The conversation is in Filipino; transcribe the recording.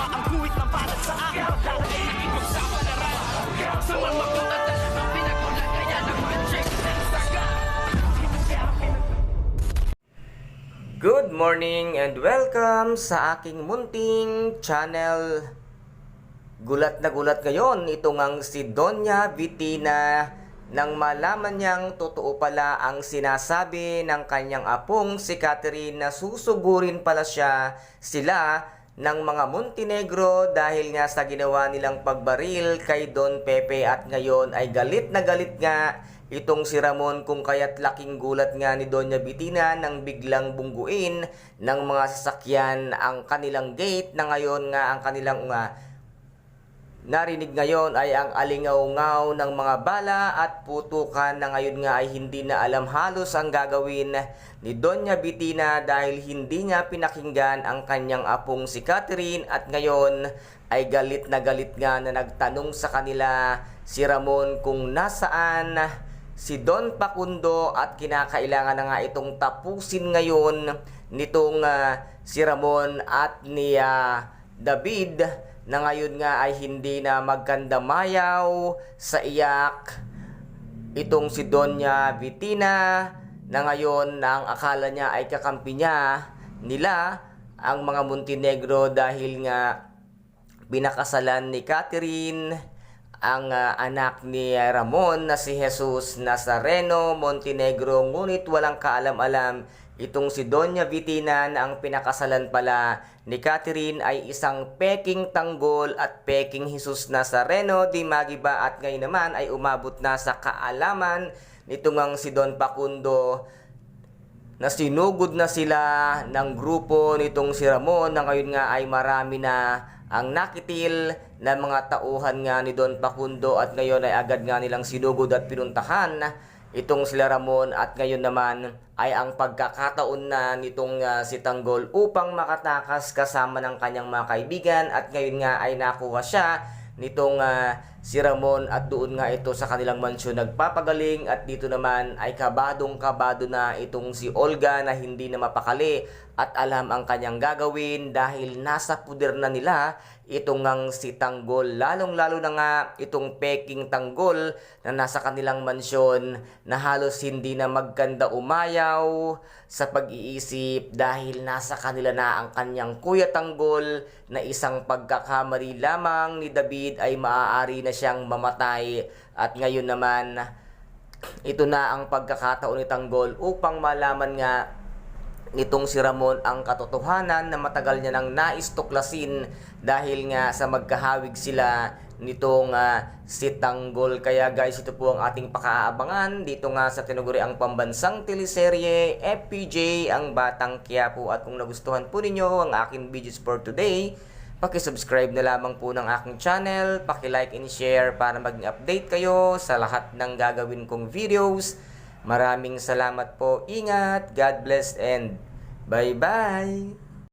ang kuwit ng balat sa akin. Lahat ay ipagsapalaran sa mga makot at talagang pinagulan. Kaya nag-magic ng saga. Good morning and welcome sa aking munting channel. Gulat na gulat ngayon itong ang si Doña Vitina nang malaman niyang totoo pala ang sinasabi ng kanyang apong si Catherine na susugurin pala sila ng mga Montenegro dahil nga sa ginawa nilang pagbaril kay Don Pepe, at ngayon ay galit na galit nga itong si Ramon kung kaya't laking gulat nga ni Doña Vitina nang biglang bungguin ng mga sasakyan ang kanilang gate, na ngayon nga ang kanilang narinig ngayon ay ang alingaw-ngaw ng mga bala at putukan, na ngayon nga ay hindi na alam halos ang gagawin ni Doña Vitina dahil hindi niya pinakinggan ang kanyang apong si Catherine, at ngayon ay galit na nagtanong sa kanila si Ramon kung nasaan si Don Facundo, at kinakailangan na nga itong tapusin ngayon nitong si Ramon at ni David, na ngayon nga ay hindi na magkandamayaw sa iyak itong si Doña Vitina, na ngayon ang akala niya ay kakampi nila ang mga Montenegro dahil nga binakasalan ni Catherine ang anak ni Ramon na si Jesus Nazareno Montenegro, ngunit walang kaalam-alam itong si Doña Vitina na ang pinakasalan pala ni Catherine ay isang peking tanggol at peking Jesus Nazareno di Magiba, at ngayon naman ay umabot na sa kaalaman nitong ang si Don Facundo na sinugod na sila ng grupo nitong si Ramon, na ngayon nga ay marami na ang nakitil na mga tauhan nga ni Don Facundo, at ngayon ay agad nga nilang sinugod at pinuntahan itong sila Ramon, at ngayon naman ay ang pagkakataon na nitong si Tanggol upang makatakas kasama ng kanyang mga kaibigan, at ngayon nga ay nakuha siya nitong si Ramon, at doon nga ito sa kanilang mansyon nagpapagaling, at dito naman ay kabadong-kabado na itong si Olga na hindi na mapakali at alam ang kanyang gagawin dahil nasa puder na nila itong ang si Tanggol, lalong-lalo na nga itong peking Tanggol na nasa kanilang mansyon, na halos hindi na magkanda umayaw sa pag-iisip dahil nasa kanila na ang kanyang Kuya Tanggol, na isang pagkakamali lamang ni David ay maaari na siyang mamatay. At ngayon naman ito na ang pagkakataon ni Tanggol upang malaman nga nitong si Ramon ang katotohanan na matagal niya nang nais tuklasin dahil nga sa magkahawig sila nitong si Tanggol. Kaya guys, ito po ang ating pakaabangan dito nga sa tinuguriang pambansang teleserye FPJ ang Batang Quiapo. At kung nagustuhan po ninyo ang aking videos for today, paki-subscribe na lamang po ng aking channel, paki-like and share para maging update kayo sa lahat ng gagawin kong videos. Maraming salamat po. Ingat, God bless, and bye-bye!